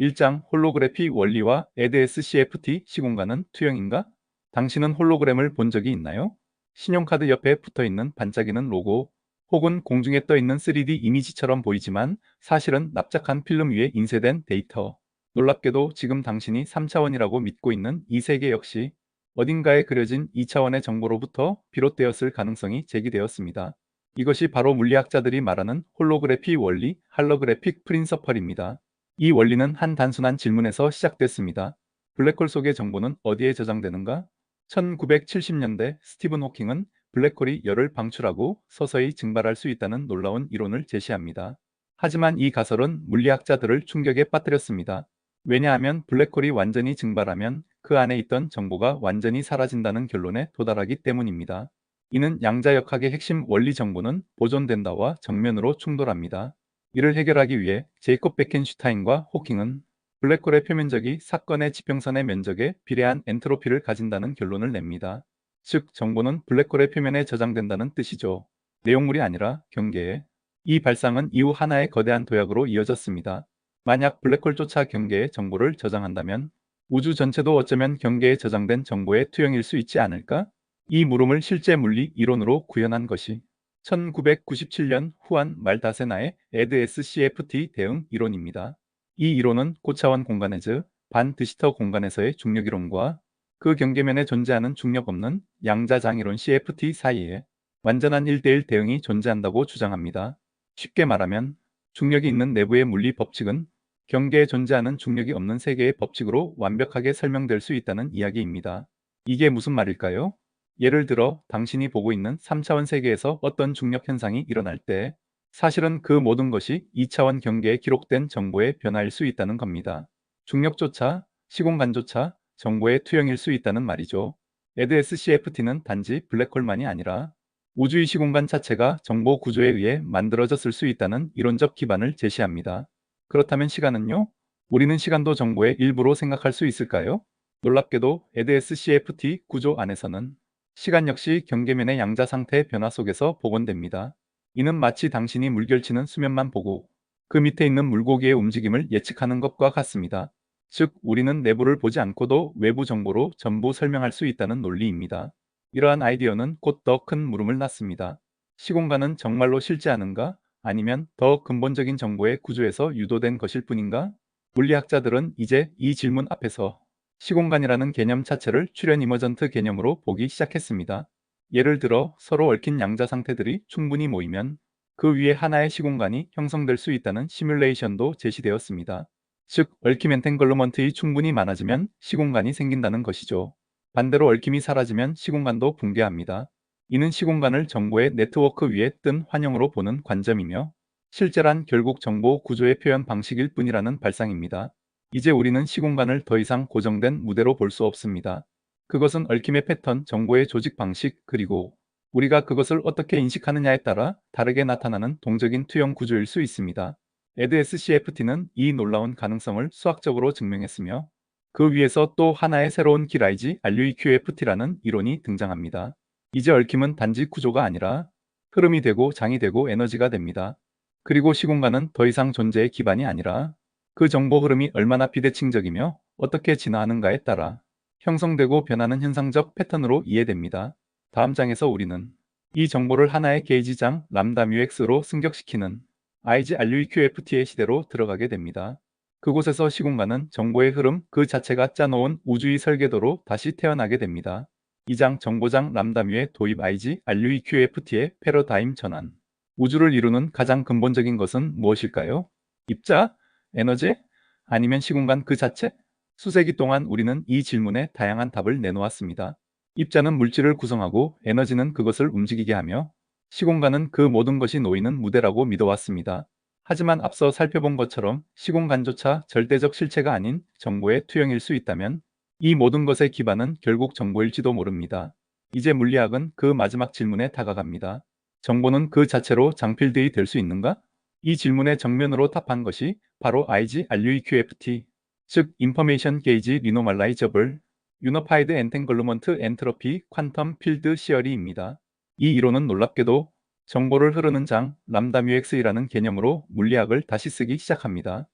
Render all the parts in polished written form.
1장 홀로그래픽 원리와 ADS-CFT 시공간은 투영인가? 당신은 홀로그램을 본 적이 있나요? 신용카드 옆에 붙어있는 반짝이는 로고 혹은 공중에 떠있는 3D 이미지처럼 보이지만 사실은 납작한 필름 위에 인쇄된 데이터. 놀랍게도 지금 당신이 3차원이라고 믿고 있는 이 세계 역시 어딘가에 그려진 2차원의 정보로부터 비롯되었을 가능성이 제기되었습니다. 이것이 바로 물리학자들이 말하는 홀로그래피 원리, 할로그래픽 프린서펄입니다. 이 원리는 한 단순한 질문에서 시작됐습니다. 블랙홀 속의 정보는 어디에 저장되는가? 1970년대 스티븐 호킹은 블랙홀이 열을 방출하고 서서히 증발할 수 있다는 놀라운 이론을 제시합니다. 하지만 이 가설은 물리학자들을 충격에 빠뜨렸습니다. 왜냐하면 블랙홀이 완전히 증발하면 그 안에 있던 정보가 완전히 사라진다는 결론에 도달하기 때문입니다. 이는 양자역학의 핵심 원리 정보는 보존된다와 정면으로 충돌합니다. 이를 해결하기 위해 제이콥 베켄슈타인과 호킹은 블랙홀의 표면적이 사건의 지평선의 면적에 비례한 엔트로피를 가진다는 결론을 냅니다. 즉, 정보는 블랙홀의 표면에 저장된다는 뜻이죠. 내용물이 아니라 경계에. 이 발상은 이후 하나의 거대한 도약으로 이어졌습니다. 만약 블랙홀조차 경계에 정보를 저장한다면 우주 전체도 어쩌면 경계에 저장된 정보의 투영일 수 있지 않을까? 이 물음을 실제 물리 이론으로 구현한 것이 1997년 후안 말다세나의 ADS-CFT 대응 이론입니다. 이 이론은 고차원 공간에즈 반 드시터 공간에서의 중력 이론과 그 경계면에 존재하는 중력 없는 양자장이론 CFT 사이에 완전한 1대1 대응이 존재한다고 주장합니다. 쉽게 말하면 중력이 있는 내부의 물리 법칙은 경계에 존재하는 중력이 없는 세계의 법칙으로 완벽하게 설명될 수 있다는 이야기입니다. 이게 무슨 말일까요? 예를 들어 당신이 보고 있는 3차원 세계에서 어떤 중력 현상이 일어날 때 사실은 그 모든 것이 2차원 경계에 기록된 정보의 변화일 수 있다는 겁니다. 중력조차 시공간조차 정보의 투영일 수 있다는 말이죠. ADS-CFT는 단지 블랙홀만이 아니라 우주의 시공간 자체가 정보 구조에 의해 만들어졌을 수 있다는 이론적 기반을 제시합니다. 그렇다면 시간은요? 우리는 시간도 정보의 일부로 생각할 수 있을까요? 놀랍게도 ADS-CFT 구조 안에서는 시간 역시 경계면의 양자 상태 변화 속에서 복원됩니다. 이는 마치 당신이 물결치는 수면만 보고 그 밑에 있는 물고기의 움직임을 예측하는 것과 같습니다. 즉, 우리는 내부를 보지 않고도 외부 정보로 전부 설명할 수 있다는 논리입니다. 이러한 아이디어는 곧 더 큰 물음을 낳습니다. 시공간은 정말로 실제하는가? 아니면 더 근본적인 정보의 구조에서 유도된 것일 뿐인가? 물리학자들은 이제 이 질문 앞에서 시공간이라는 개념 자체를 출현 이머전트 개념으로 보기 시작했습니다. 예를 들어 서로 얽힌 양자 상태들이 충분히 모이면 그 위에 하나의 시공간이 형성될 수 있다는 시뮬레이션도 제시되었습니다. 즉, 얽힘 엔탱글러먼트가 충분히 많아지면 시공간이 생긴다는 것이죠. 반대로 얽힘이 사라지면 시공간도 붕괴합니다. 이는 시공간을 정보의 네트워크 위에 뜬 환영으로 보는 관점이며 실제란 결국 정보 구조의 표현 방식일 뿐이라는 발상입니다. 이제 우리는 시공간을 더 이상 고정된 무대로 볼 수 없습니다. 그것은 얽힘의 패턴, 정보의 조직 방식, 그리고 우리가 그것을 어떻게 인식하느냐에 따라 다르게 나타나는 동적인 투영 구조일 수 있습니다. ADS-CFT는 이 놀라운 가능성을 수학적으로 증명했으며 그 위에서 또 하나의 새로운 길 ReQFT라는 이론이 등장합니다. 이제 얽힘은 단지 구조가 아니라 흐름이 되고 장이 되고 에너지가 됩니다. 그리고 시공간은 더 이상 존재의 기반이 아니라 그 정보 흐름이 얼마나 비대칭적이며 어떻게 진화하는가에 따라 형성되고 변하는 현상적 패턴으로 이해됩니다. 다음 장에서 우리는 이 정보를 하나의 게이지장 람다 뮤X로 승격시키는 IGRUQFT의 시대로 들어가게 됩니다. 그곳에서 시공간은 정보의 흐름 그 자체가 짜놓은 우주의 설계도로 다시 태어나게 됩니다. 2장 정보장 람다뮤의 도입 IGRUQFT의 패러다임 전환. 우주를 이루는 가장 근본적인 것은 무엇일까요? 입자? 에너지? 아니면 시공간 그 자체? 수세기 동안 우리는 이 질문에 다양한 답을 내놓았습니다. 입자는 물질을 구성하고 에너지는 그것을 움직이게 하며 시공간은 그 모든 것이 놓이는 무대라고 믿어왔습니다. 하지만 앞서 살펴본 것처럼 시공간조차 절대적 실체가 아닌 정보의 투영일 수 있다면 이 모든 것의 기반은 결국 정보일지도 모릅니다. 이제 물리학은 그 마지막 질문에 다가갑니다. 정보는 그 자체로 장필드이 될 수 있는가? 이 질문의 정면으로 답한 것이 바로 IGRUQFT, 즉 Information Gauge Renormalizable Unified Entanglement Entropy Quantum Field Theory입니다. 이 이론은 놀랍게도 정보를 흐르는 장 람다 뮤X이라는 개념으로 물리학을 다시 쓰기 시작합니다.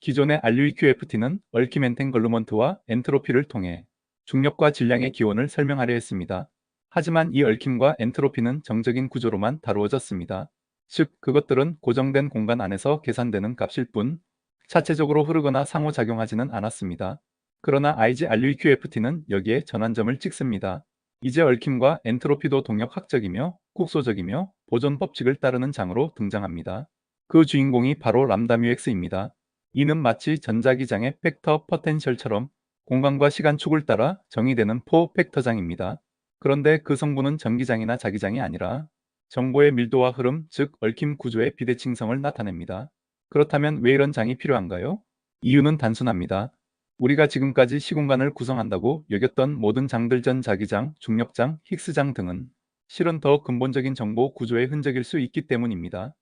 기존의 RUEQFT는 얽힘 엔탱글루먼트와 엔트로피를 통해 중력과 질량의 기원을 설명하려 했습니다. 하지만 이 얽힘과 엔트로피는 정적인 구조로만 다루어졌습니다. 즉, 그것들은 고정된 공간 안에서 계산되는 값일 뿐 자체적으로 흐르거나 상호작용하지는 않았습니다. 그러나 IGRUEQFT는 여기에 전환점을 찍습니다. 이제 얽힘과 엔트로피도 동력학적이며 국소적이며 보존 법칙을 따르는 장으로 등장합니다. 그 주인공이 바로 람다뮤X입니다. 이는 마치 전자기장의 팩터 포텐셜처럼 공간과 시간 축을 따라 정의되는 포 팩터장입니다. 그런데 그 성분은 전기장이나 자기장이 아니라 정보의 밀도와 흐름, 즉 얽힘 구조의 비대칭성을 나타냅니다. 그렇다면 왜 이런 장이 필요한가요? 이유는 단순합니다. 우리가 지금까지 시공간을 구성한다고 여겼던 모든 장들, 전자기장, 중력장, 힉스장 등은 실은 더 근본적인 정보 구조의 흔적일 수 있기 때문입니다.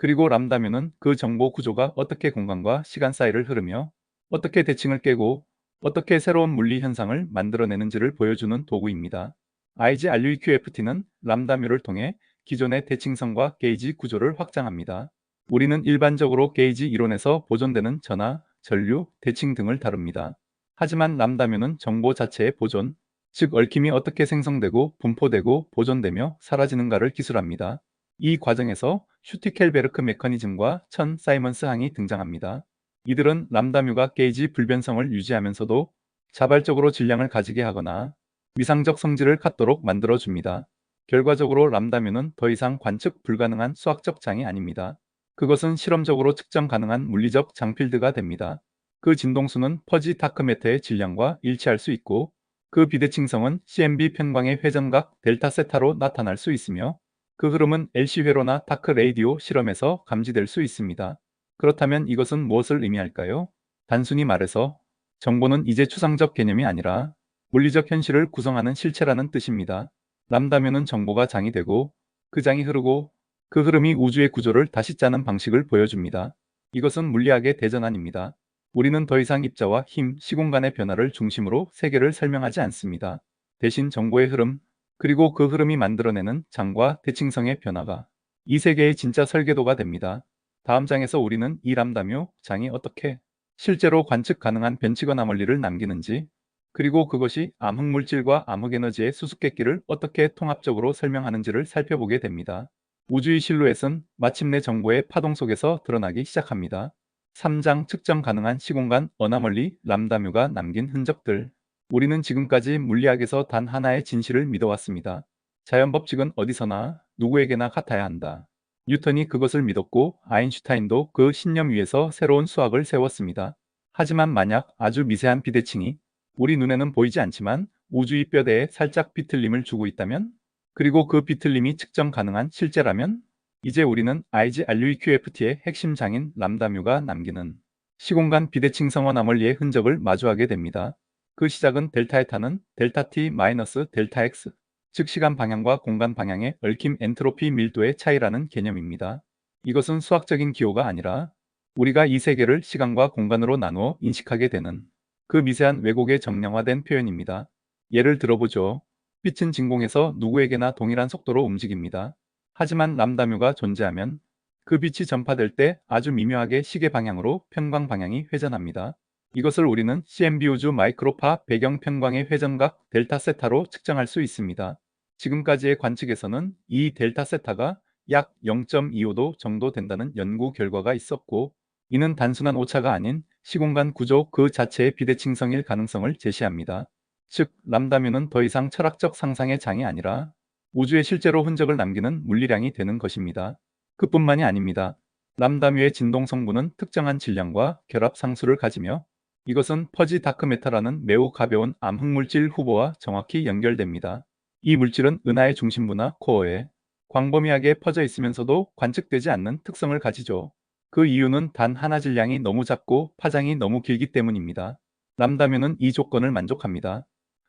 그리고 람다뮤는 그 정보 구조가 어떻게 공간과 시간 사이를 흐르며 어떻게 대칭을 깨고 어떻게 새로운 물리 현상을 만들어내는지를 보여주는 도구입니다. IGRUEQFT는 람다뮤를 통해 기존의 대칭성과 게이지 구조를 확장합니다. 우리는 일반적으로 게이지 이론에서 보존되는 전하, 전류, 대칭 등을 다룹니다. 하지만 람다뮤는 정보 자체의 보존, 즉 얽힘이 어떻게 생성되고 분포되고 보존되며 사라지는가를 기술합니다. 이 과정에서 슈티켈베르크 메커니즘과 천 사이먼스 항이 등장합니다. 이들은 람다뮤가 게이지 불변성을 유지하면서도 자발적으로 질량을 가지게 하거나 위상적 성질을 갖도록 만들어줍니다. 결과적으로 람다뮤는 더 이상 관측 불가능한 수학적 장이 아닙니다. 그것은 실험적으로 측정 가능한 물리적 장필드가 됩니다. 그 진동수는 퍼지 다크매터의 질량과 일치할 수 있고 그 비대칭성은 CMB 편광의 회전각 델타 세타로 나타날 수 있으며 그 흐름은 LC 회로나 다크 레이디오 실험에서 감지될 수 있습니다. 그렇다면 이것은 무엇을 의미할까요? 단순히 말해서 정보는 이제 추상적 개념이 아니라 물리적 현실을 구성하는 실체라는 뜻입니다. 람다뮤는 정보가 장이 되고 그 장이 흐르고 그 흐름이 우주의 구조를 다시 짜는 방식을 보여줍니다. 이것은 물리학의 대전환입니다. 우리는 더 이상 입자와 힘, 시공간의 변화를 중심으로 세계를 설명하지 않습니다. 대신 정보의 흐름, 그리고 그 흐름이 만들어내는 장과 대칭성의 변화가 이 세계의 진짜 설계도가 됩니다. 다음 장에서 우리는 이 람다뮤 장이 어떻게 실제로 관측 가능한 변칙원 암원리를 남기는지, 그리고 그것이 암흑물질과 암흑에너지의 수수께끼를 어떻게 통합적으로 설명하는지를 살펴보게 됩니다. 우주의 실루엣은 마침내 정보의 파동 속에서 드러나기 시작합니다. 3장 측정 가능한 시공간 어나멀리 람다뮤가 남긴 흔적들. 우리는 지금까지 물리학에서 단 하나의 진실을 믿어왔습니다. 자연 법칙은 어디서나 누구에게나 같아야 한다. 뉴턴이 그것을 믿었고 아인슈타인도 그 신념 위에서 새로운 수학을 세웠습니다. 하지만 만약 아주 미세한 비대칭이 우리 눈에는 보이지 않지만 우주의 뼈대에 살짝 비틀림을 주고 있다면, 그리고 그 비틀림이 측정 가능한 실제라면, 이제 우리는 IGRUEQFT의 핵심 장인 람다뮤가 남기는 시공간 비대칭성 어나멀리의 흔적을 마주하게 됩니다. 그 시작은 델타에 타는 델타 t 마이너스 델타 x, 즉 시간 방향과 공간 방향의 얽힘 엔트로피 밀도의 차이라는 개념입니다. 이것은 수학적인 기호가 아니라 우리가 이 세계를 시간과 공간으로 나누어 인식하게 되는 그 미세한 왜곡의 정량화된 표현입니다. 예를 들어보죠. 빛은 진공에서 누구에게나 동일한 속도로 움직입니다. 하지만 람다뮤가 존재하면 그 빛이 전파될 때 아주 미묘하게 시계 방향으로 편광 방향이 회전합니다. 이것을 우리는 CMB 우주 마이크로파 배경 편광의 회전각 델타 세타로 측정할 수 있습니다. 지금까지의 관측에서는 이 델타 세타가 약 0.25도 정도 된다는 연구 결과가 있었고, 이는 단순한 오차가 아닌 시공간 구조 그 자체의 비대칭성일 가능성을 제시합니다. 즉, 람다뮤는 더 이상 철학적 상상의 장이 아니라 우주에 실제로 흔적을 남기는 물리량이 되는 것입니다. 그뿐만이 아닙니다. 람다뮤의 진동 성분은 특정한 질량과 결합 상수를 가지며 이것은 퍼지 다크매터라는 매우 가벼운 암흑물질 후보와 정확히 연결됩니다. 이 물질은 은하의 중심부나 코어에 광범위하게 퍼져 있으면서도 관측되지 않는 특성을 가지죠. 그 이유는 단 하나, 질량이 너무 작고 파장이 너무 길기 때문입니다. 람다뮤는 이 조건을 만족합니다.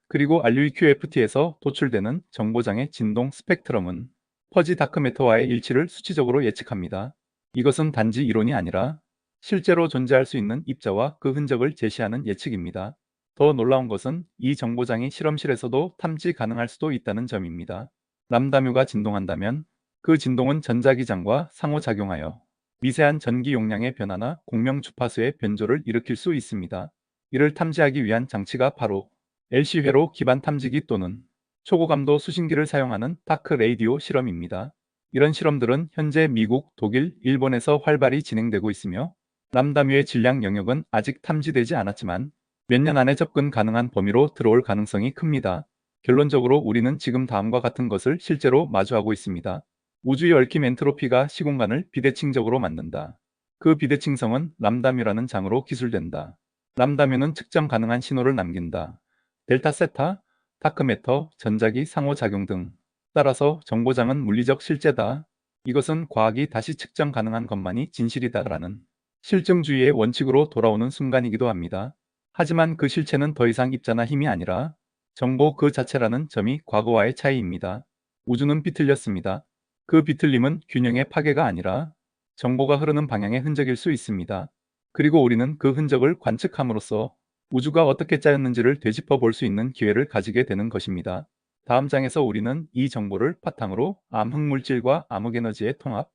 그리고 RUEQFT에서 도출되는 정보장의 진동 스펙트럼은 퍼지 다크매터와의 일치를 수치적으로 예측합니다. 이것은 단지 이론이 아니라 실제로 존재할 수 있는 입자와 그 흔적을 제시하는 예측입니다. 더 놀라운 것은 이 정보장이 실험실에서도 탐지 가능할 수도 있다는 점입니다. 람다뮤가 진동한다면 그 진동은 전자기장과 상호작용하여 미세한 전기 용량의 변화나 공명 주파수의 변조를 일으킬 수 있습니다. 이를 탐지하기 위한 장치가 바로 LC 회로 기반 탐지기 또는 초고감도 수신기를 사용하는 다크 레이디오 실험입니다. 이런 실험들은 현재 미국, 독일, 일본에서 활발히 진행되고 있으며 람다뮤의 질량 영역은 아직 탐지되지 않았지만 몇 년 안에 접근 가능한 범위로 들어올 가능성이 큽니다. 결론적으로 우리는 지금 다음과 같은 것을 실제로 마주하고 있습니다. 우주의 얽힘 엔트로피가 시공간을 비대칭적으로 만든다. 그 비대칭성은 람다뮤라는 장으로 기술된다. 람다뮤는 측정 가능한 신호를 남긴다. 델타 세타, 다크매터, 전자기 상호작용 등. 따라서 정보장은 물리적 실제다. 이것은 과학이 다시 측정 가능한 것만이 진실이다라는 실증주의의 원칙으로 돌아오는 순간이기도 합니다. 하지만 그 실체는 더 이상 입자나 힘이 아니라 정보 그 자체라는 점이 과거와의 차이입니다. 우주는 비틀렸습니다. 그 비틀림은 균형의 파괴가 아니라 정보가 흐르는 방향의 흔적일 수 있습니다. 그리고 우리는 그 흔적을 관측함으로써 우주가 어떻게 짜였는지를 되짚어 볼 수 있는 기회를 가지게 되는 것입니다. 다음 장에서 우리는 이 정보를 바탕으로 암흑물질과 암흑에너지의 통합,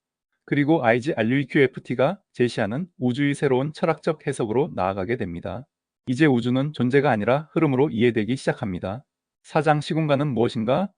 그리고 IGRUQFT가 제시하는 우주의 새로운 철학적 해석으로 나아가게 됩니다. 이제 우주는 존재가 아니라 흐름으로 이해되기 시작합니다. 4장 시공간은 무엇인가?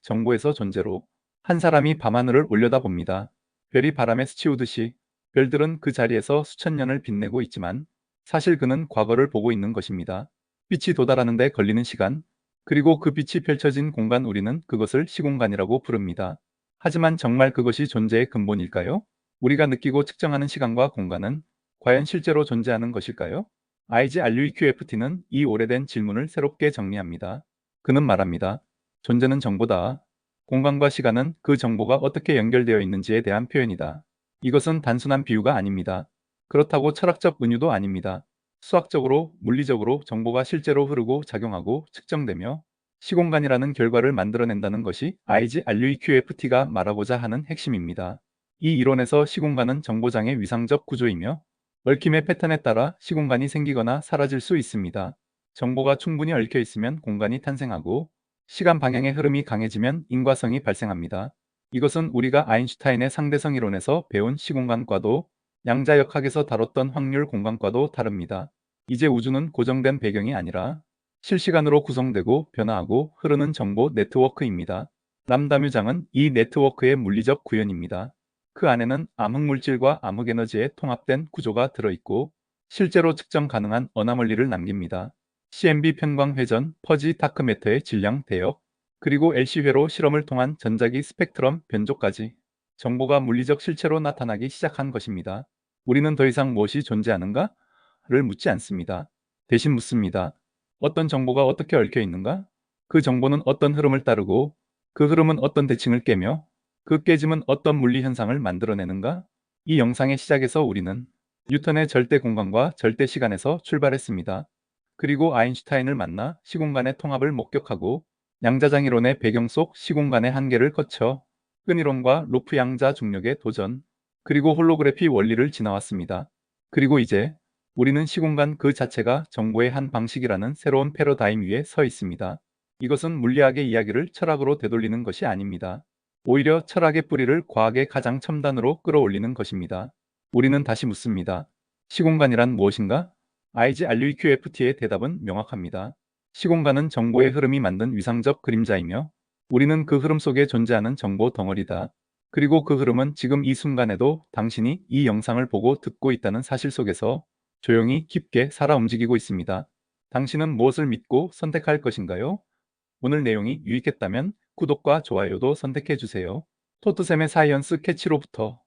정보에서 존재로 한 사람이 밤하늘을 올려다봅니다. 별이 바람에 스치우듯이 별들은 그 자리에서 수천 년을 빛내고 있지만 사실 그는 과거를 보고 있는 것입니다. 빛이 도달하는 데 걸리는 시간, 그리고 그 빛이 펼쳐진 공간, 우리는 그것을 시공간이라고 부릅니다. 하지만 정말 그것이 존재의 근본일까요? 우리가 느끼고 측정하는 시간과 공간은 과연 실제로 존재하는 것일까요? IGRUQFT는 이 오래된 질문을 새롭게 정리합니다. 그는 말합니다. 존재는 정보다. 공간과 시간은 그 정보가 어떻게 연결되어 있는지에 대한 표현이다. 이것은 단순한 비유가 아닙니다. 그렇다고 철학적 은유도 아닙니다. 수학적으로, 물리적으로 정보가 실제로 흐르고 작용하고 측정되며 시공간이라는 결과를 만들어낸다는 것이 IGRUQFT가 말하고자 하는 핵심입니다. 이 이론에서 시공간은 정보장의 위상적 구조이며 얽힘의 패턴에 따라 시공간이 생기거나 사라질 수 있습니다. 정보가 충분히 얽혀 있으면 공간이 탄생하고 시간 방향의 흐름이 강해지면 인과성이 발생합니다. 이것은 우리가 아인슈타인의 상대성 이론에서 배운 시공간과도 양자역학에서 다뤘던 확률 공간과도 다릅니다. 이제 우주는 고정된 배경이 아니라 실시간으로 구성되고 변화하고 흐르는 정보 네트워크입니다. 람다뮤장은 이 네트워크의 물리적 구현입니다. 그 안에는 암흑물질과 암흑에너지의 통합된 구조가 들어있고 실제로 측정 가능한 어나멀리를 남깁니다. CMB 편광회전, 퍼지 다크매터의 질량 대역, 그리고 LC회로 실험을 통한 전자기 스펙트럼 변조까지 정보가 물리적 실체로 나타나기 시작한 것입니다. 우리는 더 이상 무엇이 존재하는가? 를 묻지 않습니다. 대신 묻습니다. 어떤 정보가 어떻게 얽혀 있는가? 그 정보는 어떤 흐름을 따르고 그 흐름은 어떤 대칭을 깨며 그 깨짐은 어떤 물리 현상을 만들어내는가? 이 영상의 시작에서 우리는 뉴턴의 절대 공간과 절대 시간에서 출발했습니다. 그리고 아인슈타인을 만나 시공간의 통합을 목격하고 양자장이론의 배경 속 시공간의 한계를 거쳐 끈이론과 로프 양자 중력의 도전, 그리고 홀로그래피 원리를 지나왔습니다. 그리고 이제 우리는 시공간 그 자체가 정보의 한 방식이라는 새로운 패러다임 위에 서 있습니다. 이것은 물리학의 이야기를 철학으로 되돌리는 것이 아닙니다. 오히려 철학의 뿌리를 과학의 가장 첨단으로 끌어올리는 것입니다. 우리는 다시 묻습니다. 시공간이란 무엇인가? IGRUQFT의 대답은 명확합니다. 시공간은 정보의 흐름이 만든 위상적 그림자이며 우리는 그 흐름 속에 존재하는 정보 덩어리다. 그리고 그 흐름은 지금 이 순간에도 당신이 이 영상을 보고 듣고 있다는 사실 속에서 조용히 깊게 살아 움직이고 있습니다. 당신은 무엇을 믿고 선택할 것인가요? 오늘 내용이 유익했다면 구독과 좋아요도 선택해 주세요. 토트샘의 사이언스 캐치로부터